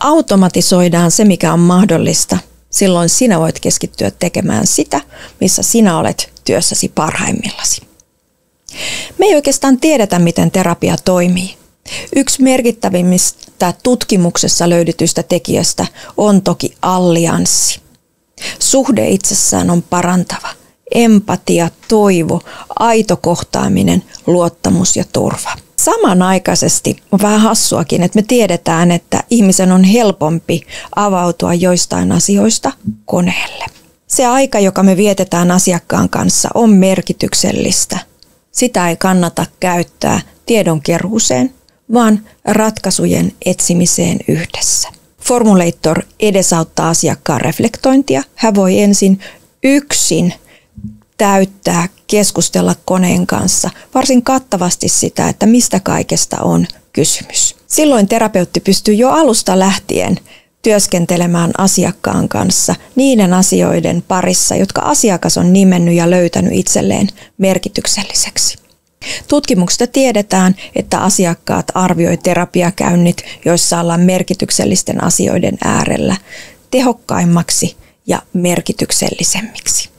automatisoidaan se, mikä on mahdollista, silloin sinä voit keskittyä tekemään sitä, missä sinä olet työssäsi parhaimmillasi. Me ei oikeastaan tiedetä, miten terapia toimii. Yksi merkittävimmistä tutkimuksessa löydetyistä tekijästä on toki allianssi. Suhde itsessään on parantava. Empatia, toivo, aito kohtaaminen, luottamus ja turva. Samanaikaisesti on vähän hassuakin, että me tiedetään, että ihmisen on helpompi avautua joistain asioista koneelle. Se aika, joka me vietetään asiakkaan kanssa, on merkityksellistä. Sitä ei kannata käyttää tiedonkeruuseen, vaan ratkaisujen etsimiseen yhdessä. Formulator edesauttaa asiakkaan reflektointia. Hän voi ensin yksin täyttää, keskustella koneen kanssa varsin kattavasti sitä, että mistä kaikesta on kysymys. Silloin terapeutti pystyy jo alusta lähtien työskentelemään asiakkaan kanssa niiden asioiden parissa, jotka asiakas on nimennyt ja löytänyt itselleen merkitykselliseksi. Tutkimuksesta tiedetään, että asiakkaat arvioi terapiakäynnit, joissa ollaan merkityksellisten asioiden äärellä, tehokkaimmaksi ja merkityksellisemmiksi.